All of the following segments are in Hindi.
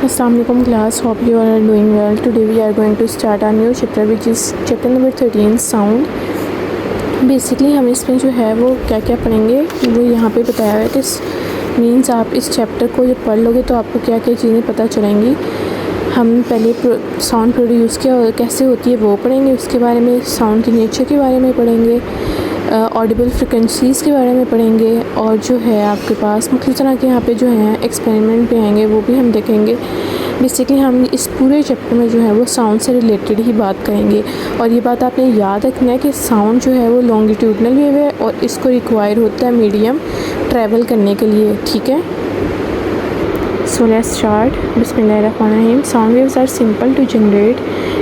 Assalamualaikum class, hope you are doing well. Today we are going to start our new chapter which is chapter number 13 sound. Basically हम इसमें जो है वो क्या क्या पढ़ेंगे वो यहाँ पे बताया है कि मीन्स आप इस चैप्टर को जब पढ़ लोगे तो आपको क्या क्या चीज़ें पता चलेंगी। हम पहले साउंड प्रोड्यूस क्या कैसे होती है वो पढ़ेंगे, उसके बारे में साउंड की नेचर के बारे में पढ़ेंगे, ऑडिबल फ्रिक्वेंसीज़ के बारे में पढ़ेंगे, और जो है आपके पास मुख्तलिफ तरह के यहाँ पे जो हैं एक्सपेरिमेंट भी आएंगे वो भी हम देखेंगे। बेसिकली हम इस पूरे चैप्टर में जो है वो साउंड से रिलेटेड ही बात करेंगे। और ये बात आपने याद रखना है कि साउंड जो है वो लॉन्गिट्यूडनल वेव है और इसको रिक्वायर होता है मीडियम ट्रैवल करने के लिए, ठीक है। So let's start. Bismillahirrahmanirrahim. Sound waves are simple to generate.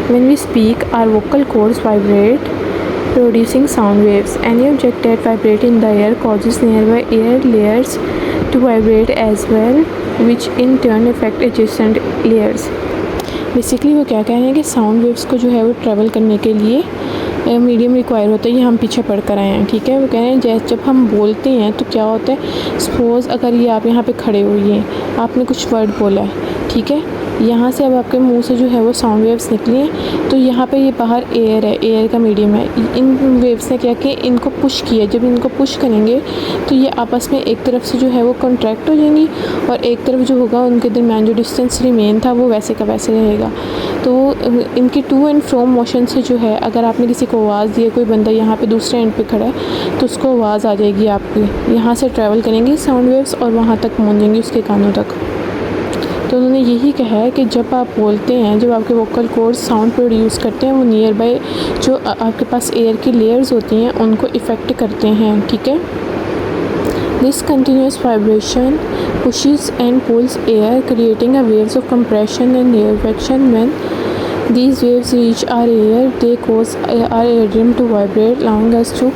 When we speak, our vocal cords vibrate, producing sound waves. Any object that vibrates in the air causes nearby air layers to vibrate as well, which in turn affect adjacent layers. Basically वो क्या कह रहे हैं कि साउंड वेव्स को जो है वो ट्रैवल करने के लिए मीडियम रिक्वायर होता है। ये हम पीछे पढ़ कर आए हैं, ठीक है। वो कह रहे हैं जैसे जब हम बोलते हैं तो क्या होता है, सपोज़ अगर ये आप यहाँ पे खड़े हुए हैं, आपने कुछ वर्ड बोला है, ठीक है, यहाँ से अब आपके मुंह से जो है वो साउंड वेव्स निकली हैं, तो यहाँ पे ये बाहर एयर है, एयर का मीडियम है। इन वेव्स ने क्या किया, इनको पुश किया। जब इनको पुश करेंगे तो ये आपस में एक तरफ से जो है वो कॉन्ट्रैक्ट हो जाएंगी और एक तरफ जो होगा उनके दरमियान जो डिस्टेंस रिमेन था वो वैसे का वैसे रहेगा। तो इनके टू एंड फ्रोम मोशन से जो है, अगर आपने किसी को आवाज़ दी है, कोई बंदा यहाँ पे दूसरे एंड पे खड़ा है, तो उसको आवाज़ आ जाएगी आपकी, यहाँ से ट्रैवल करेंगी साउंड वेव्स और वहाँ तक पहुँचेंगी उसके कानों तक। तो उन्होंने यही कहा है कि जब आप बोलते हैं, जब आपके वोकल कॉर्ड्स साउंड प्रोड्यूस करते हैं, वो नियर बाय जो आपके पास एयर की लेयर्स होती हैं उनको इफ़ेक्ट करते हैं, ठीक है। This continuous vibration pushes and pulls air, creating a waves of compression and rarefaction. When these waves reach our ear, they cause our eardrum to vibrate, allowing us to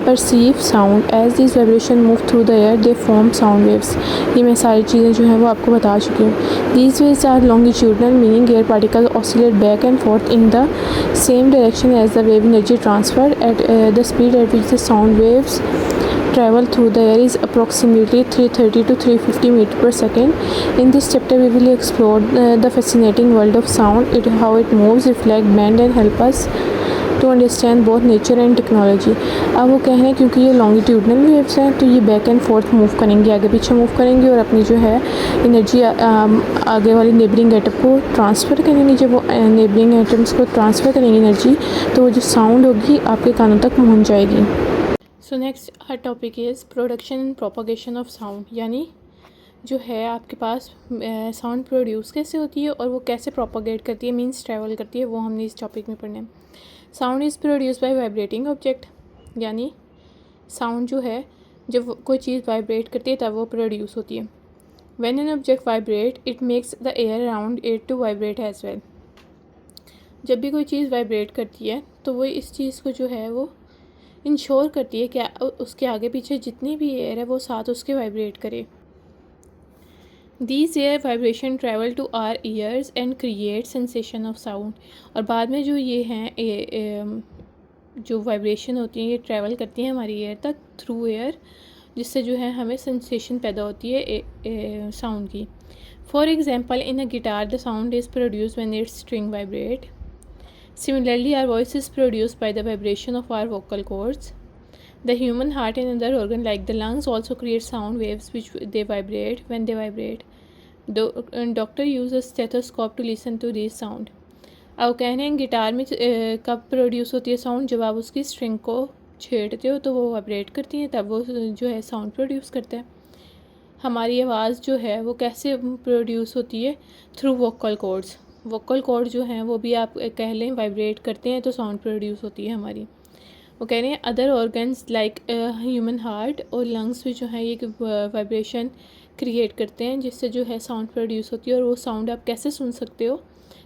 perceive sound. As these vibrations move through the air, they form sound waves. ये मैं सारी चीज़ें जो हैं वो आपको बता चुकी हूँ। These waves are longitudinal, meaning air particles oscillate back and forth in the same direction as the wave energy transferred. At the speed at which the sound waves travel through the air is approximately 330 to 350 meters per second. In this chapter we will explore the fascinating world of sound, how it moves, reflects, bends and help us to understand both nature and technology. अब वो कह रहे हैं क्योंकि ये लॉन्गिट्यूडनल वेव्स हैं तो ये बैक एंड फोर्थ मूव करेंगी, आगे पीछे मूव करेंगी और अपनी जो है एनर्जी आगे वाली नेबरिंग एटम को ट्रांसफ़र करेंगी। जब वो नेबरिंग एटम्स को ट्रांसफ़र करेंगी एनर्जी, तो वो जो साउंड होगी आपके कानों तक पहुँच जाएगी। So next her topic is production and propagation of sound, यानी जो है आपके पास साउंड प्रोड्यूस कैसे होती है और वो कैसे प्रोपगेट करती है, मींस ट्रैवल करती है, वो हमने इस टॉपिक में पढ़ना है। Sound is produce by vibrating object, यानी साउंड जो है जब कोई चीज़ वाइब्रेट करती है तब वो प्रोड्यूस होती है। When an object vibrate it makes the air around it to vibrate as well. जब भी कोई चीज़ वाइब्रेट करती है तो वो इस चीज़ को जो है वो इंश्योर करती है कि उसके आगे पीछे जितनी भी एयर है वो साथ उसके वाइब्रेट करे। These air vibration travel to our ears and create sensation of sound. और बाद में जो ये हैं जो वाइब्रेशन होती हैं ये ट्रैवल करती हैं हमारी एयर तक थ्रू एयर, जिससे जो है हमें सेंसेशन पैदा होती है साउंड की। For example in a guitar the sound is produce when it's string vibrate. Similarly, our voice is produced by the vibration of our vocal cords. The human heart and other organ like the lungs also create sound waves which they vibrate. When they vibrate, doctor use a stethoscope to listen to these sound. अब कह रहे हैं गिटार में कब प्रोड्यूस होती है साउंड, जब आप उसकी स्ट्रिंग को छेड़ते हो तो वो वाइब्रेट करती हैं, तब वो जो है साउंड प्रोड्यूस करता है। हमारी आवाज़ जो है वो कैसे प्रोड्यूस होती है, through vocal cords. Vocal cord जो हैं वो भी आप कह लें वाइब्रेट करते हैं तो साउंड प्रोड्यूस होती है हमारी। वो कह रहे हैं other organs like human heart और लंग्स भी जो है ये वाइब्रेशन क्रिएट करते हैं जिससे जो है साउंड प्रोड्यूस होती है। और वो साउंड आप कैसे सुन सकते हो,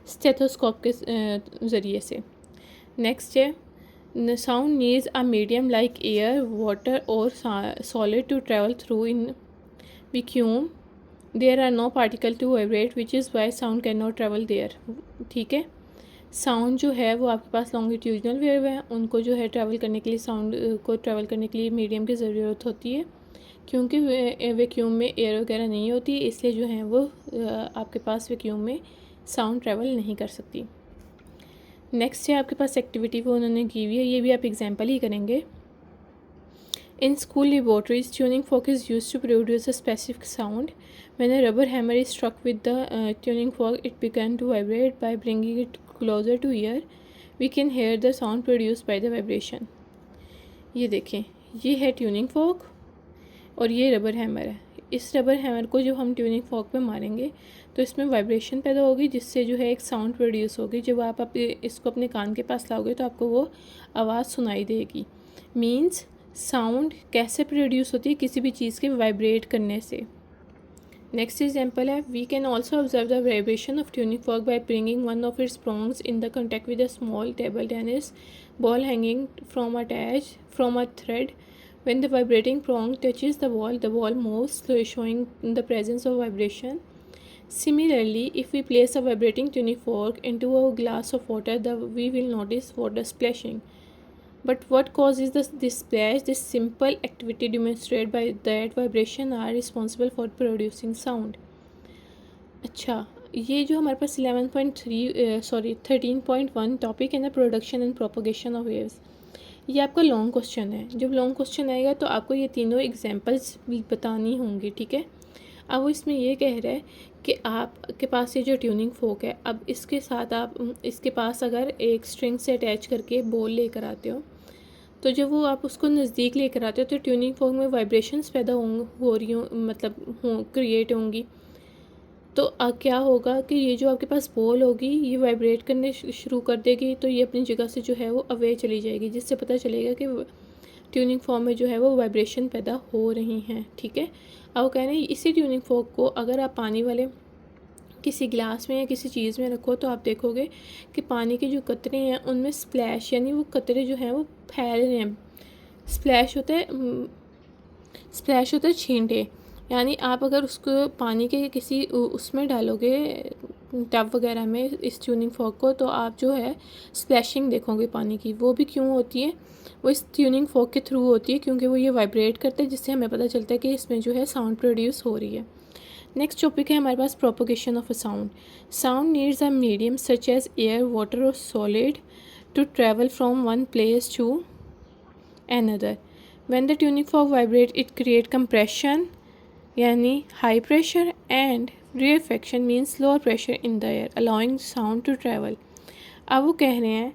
स्टेथोस्कोप के ज़रिए से। नेक्स्ट है sound needs a medium like air, water और solid to travel through in vacuum. There are no particle to vibrate which is why sound can not travel there, ठीक है। साउंड जो है वो आपके पास लॉन्गिट्यूडनल वेव है, उनको जो है ट्रैवल करने के लिए साउंड को ट्रैवल करने के लिए मीडियम की ज़रूरत होती है क्योंकि वैक्यूम में एयर वगैरह नहीं होती, इसलिए जो है वो आपके पास वैक्यूम में साउंड ट्रैवल नहीं कर सकती। नेक्स्ट है आपके पास एक्टिविटी, वो उन्होंने की हुई है, ये भी आप एग्जांपल ही करेंगे। In school laboratories tuning fork is used to produce a specific sound. When a rubber hammer is struck with the tuning fork, it began to vibrate. By bringing it closer to ear, we can hear the sound produced by the vibration. ये देखें, ये है ट्यूनिंग फॉर्क और ये रबर हैमर है। इस रबर हैमर को जब हम ट्यूनिंग फॉर्क पे मारेंगे तो इसमें वाइब्रेशन पैदा होगी, जिससे जो है एक साउंड प्रोड्यूस होगी। जब आप इसको अपने कान के पास लाओगे तो आपको वो आवाज़ सुनाई देगी। मीन्स साउंड कैसे प्रोड्यूस होती है, किसी भी चीज़ के वाइब्रेट करने से। नेक्स्ट एग्जाम्पल है, we can also observe the vibration of tuning fork by bringing one of its prongs in the contact with a small table tennis ball hanging from a thread. When the vibrating prong touches the ball moves, showing the presence of vibration. Similarly, if we place a vibrating tuning fork into a glass of water, we will notice water splashing. But what causes this splash? This simple activity demonstrated by that vibration are responsible for producing sound. अच्छा, ये जो हमारे पास 13.1 टॉपिक है ना, production and propagation of waves, ये आपका लॉन्ग क्वेश्चन है। जब लॉन्ग क्वेश्चन आएगा तो आपको ये तीनों एग्जांपल्स भी बतानी होंगी, ठीक है। अब वो इसमें ये कह रहा है कि आपके पास ये जो ट्यूनिंग फोक है, अब इसके साथ आप इसके पास अगर एक स्ट्रिंग से अटैच करके बॉल लेकर आते हो, तो जब वो आप उसको नज़दीक लेकर आते हो तो ट्यूनिंग फोक में वाइब्रेशंस पैदा हो रही हों, मतलब क्रिएट होंगी। तो क्या होगा कि ये जो आपके पास बॉल होगी ये वाइब्रेट करने शुरू कर देगी, तो ये अपनी जगह से जो है वो अवे चली जाएगी, जिससे पता चलेगा कि ट्यूनिंग फॉर्क में जो है वो वाइब्रेशन पैदा हो रही हैं, ठीक है। अब वो कह रहे हैं इसी ट्यूनिंग फॉर्क को अगर आप पानी वाले किसी ग्लास में या किसी चीज़ में रखो तो आप देखोगे कि पानी के जो कतरे हैं उनमें स्प्लैश, यानी वो कतरे जो हैं वो फैल रहे हैं। स्प्लैश होता है छींटे, यानी आप अगर उसको पानी के किसी उसमें डालोगे टब वगैरह में इस ट्यूनिंग फॉर्क को, तो आप जो है स्प्लैशिंग देखोगे पानी की। वो भी क्यों होती है? वो इस ट्यूनिंग फॉर्क के थ्रू होती है, क्योंकि वो ये वाइब्रेट करते हैं, जिससे हमें पता चलता है कि इसमें जो है साउंड प्रोड्यूस हो रही है। नेक्स्ट टॉपिक है हमारे पास propagation of a sound. Sound needs a medium such as air, water और solid to travel from one place to another. When the tuning fork vibrates, it creates compression, यानी high pressure, and rarefaction means lower pressure in the air, allowing sound to travel. अब वो कह रहे हैं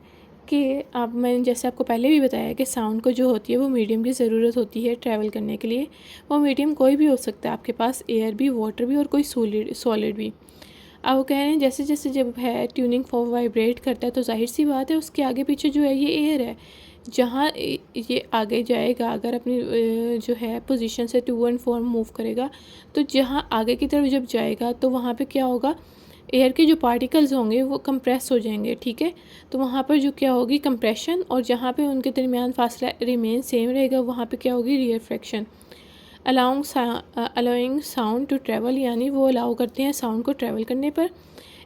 कि अब मैंने जैसे आपको पहले भी बताया कि साउंड को जो होती है वो मीडियम की ज़रूरत होती है ट्रैवल करने के लिए। वो मीडियम कोई भी हो सकता है, आपके पास एयर भी, वाटर भी और कोई सॉलिड भी। अब वो कह रहे हैं जैसे जैसे जब है ट्यूनिंग फॉर्क वाइब्रेट करता है तो जाहिर सी बात है उसके आगे पीछे जो है ये एयर है। जहाँ ये आगे जाएगा, अगर अपनी जो है पोजीशन से टू एंड फोर मूव करेगा, तो जहाँ आगे की तरफ जब जाएगा तो वहाँ पे क्या होगा, एयर के जो पार्टिकल्स होंगे वो कंप्रेस हो जाएंगे, ठीक है। तो वहाँ पर जो क्या होगी, कंप्रेशन, और जहाँ पे उनके दरमियान फासला रिमेन सेम रहेगा वहाँ पे क्या होगी, rarefaction. Allowing sound to travel, यानी वो अलाउ करते हैं साउंड को ट्रैवल करने पर।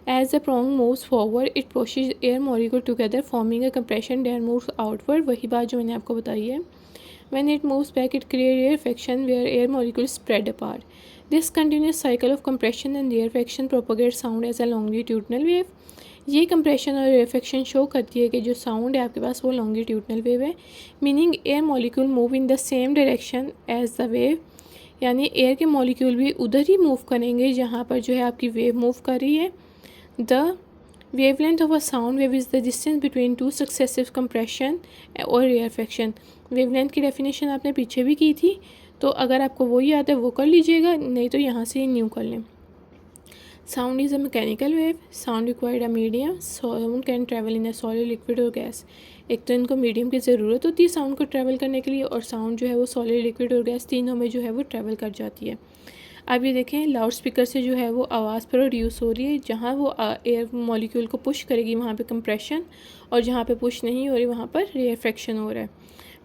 As the prong moves forward it pushes air molecule together forming a compression that moves outward। वही बात जो मैंने आपको बताई है। When it moves back, it creates rarefaction where air molecules spread apart. This continuous cycle of compression and rarefaction propagates sound as a longitudinal wave. ये कंप्रेशन और रेयरफेक्शन शो करती है कि जो साउंड है आपके पास वो लॉन्गिट्यूडनल वेव है, meaning air molecule move in the same direction as the wave, यानी एयर के मॉलिक्यूल भी उधर ही मूव करेंगे जहाँ पर जो है आपकी वेव मूव कर रही है। The wavelength of a sound wave is the distance between two successive compression और रेयरफेक्शन। वेवलेंथ की डेफिनेशन आपने पीछे भी की थी, तो अगर आपको वो याद है वो कर लीजिएगा, नहीं तो यहाँ से ही न्यू कर लें। Sound is a mechanical wave, sound required a medium, sound can travel in a solid, liquid और गैस। एक तो इनको मीडियम की ज़रूरत होती है साउंड को ट्रैवल करने के लिए, और साउंड जो है वो सॉलिड, लिक्विड और गैस तीनों में जो है वो ट्रैवल कर जाती है। अब ये देखें, लाउड स्पीकर से जो है वो आवाज़ प्रोड्यूस हो रही है, जहाँ वो एयर मॉलिक्यूल को पुश करेगी वहाँ पे कंप्रेशन, और जहाँ पे पुश नहीं हो रही वहाँ पर रेयरफेक्शन हो रहा है,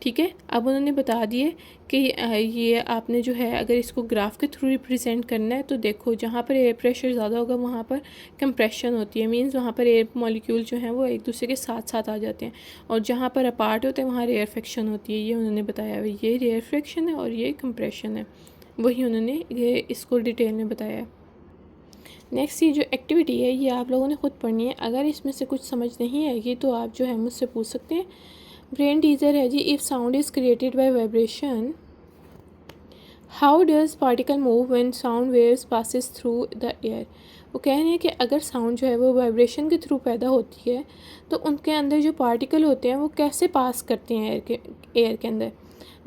ठीक है। अब उन्होंने बता दिए कि ये आपने जो है अगर इसको ग्राफ के थ्रू रिप्रेजेंट करना है तो देखो जहाँ पर एयर प्रेशर ज़्यादा होगा वहाँ पर कंप्रेशन होती है, मीन्स वहाँ पर एयर मॉलिक्यूल जो हैं वो एक दूसरे के साथ साथ आ जाते हैं, और जहाँ पर अपार्ट होते हैं वहाँ रेयरफेक्शन होती है। ये उन्होंने बताया हुआ, ये रेयरफेक्शन है और ये कंप्रेशन है। वही उन्होंने ये इसको डिटेल में बताया है। नेक्स्ट ये जो एक्टिविटी है ये आप लोगों ने ख़ुद पढ़नी है। अगर इसमें से कुछ समझ नहीं आएगी तो आप जो है मुझसे पूछ सकते हैं। ब्रेन टीजर है जी। If sound is created by vibration, how does particle move when sound waves passes through the air. वो कह रहे हैं कि अगर साउंड जो है वो वाइब्रेशन के थ्रू पैदा होती है तो उनके अंदर जो पार्टिकल होते हैं वो कैसे पास करते हैं एयर के अंदर।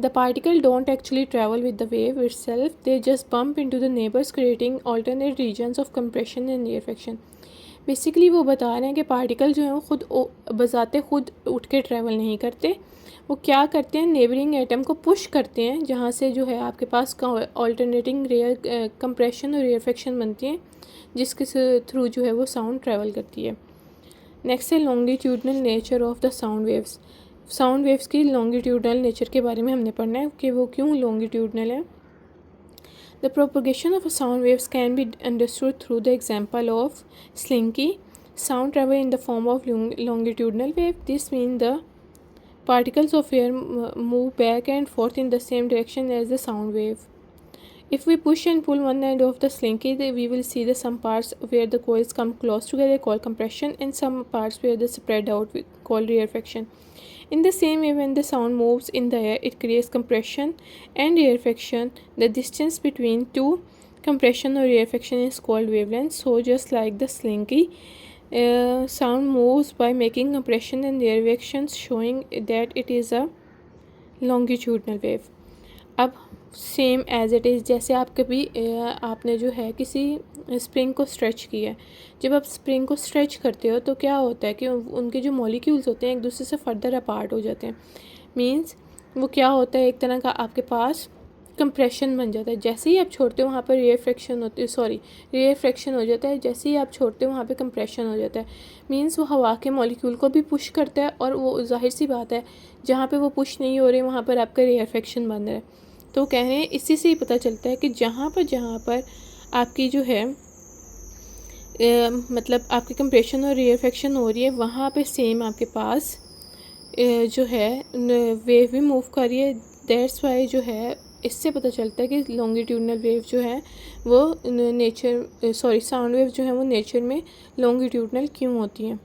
The particle don't actually travel with the wave itself, they just bump into the neighbors creating alternate regions of compression and rarefaction। Basically वो बता रहे हैं कि पार्टिकल जो है वो खुद बजाते खुद उठ के ट्रैवल नहीं करते, वो क्या करते हैं, नेबरिंग एटम को पुश करते हैं जहाँ से जो है आपके पास ऑल्टरनेटिंग रेयर कंप्रेशन और रेयरफेक्शन बनती हैं जिसके थ्रू जो है वो साउंड ट्रैवल करती है। नेक्स्ट है longitudinal nature of the sound waves. Sound waves की लॉन्गिट्यूडनल नेचर के बारे में हमने पढ़ना है कि वो क्यों लॉन्गिट्यूडनल है। The propagation of sound waves can be understood through the example of slinky. Sound travel in the form of longitudinal wave. This means the particles of air move back and forth in the same direction as the sound wave. If we push and pull one end of the slinky, we will see the some parts where the coils come close together called compression, and some parts where they spread out called rarefaction. In the same way, when the sound moves in the air, it creates compression and rarefaction. The distance between two compression or rarefaction is called wavelength. So just like the slinky, sound moves by making compression and rarefaction, showing that it is a longitudinal wave. अब सेम एज इट इज़, जैसे आप कभी आपने जो है किसी स्प्रिंग को स्ट्रेच किया है, जब आप स्प्रिंग को स्ट्रेच करते हो तो क्या होता है कि उनके जो मॉलिक्यूल्स होते हैं एक दूसरे से फर्दर अपार्ट हो जाते हैं। मींस वो क्या होता है, एक तरह का आपके पास कंप्रेशन बन जाता है। जैसे ही आप छोड़ते हो वहाँ पर रेयरफ्रैक्शन हो जाता है। जैसे ही आप छोड़ते हो वहाँ पे कंप्रेशन हो जाता है। मींस वो हवा के मॉलिक्यूल को भी पुश करता है और वो जाहिर सी बात है जहाँ पे वो पुश नहीं हो रहे वहाँ पर आपका रेयरफ्रैक्शन बन रहा है। तो कह रहे हैं इसी से ही पता चलता है कि जहाँ पर आपकी जो है मतलब आपकी कंप्रेशन और रेयरफेक्शन हो रही है वहाँ पे सेम आपके पास जो है वेव भी मूव कर रही है। दैट्स वाई जो है इससे पता चलता है कि लॉन्गिट्यूडनल वेव जो है वो साउंड वेव जो है वो नेचर में लॉन्गिट्यूडनल क्यों होती हैं।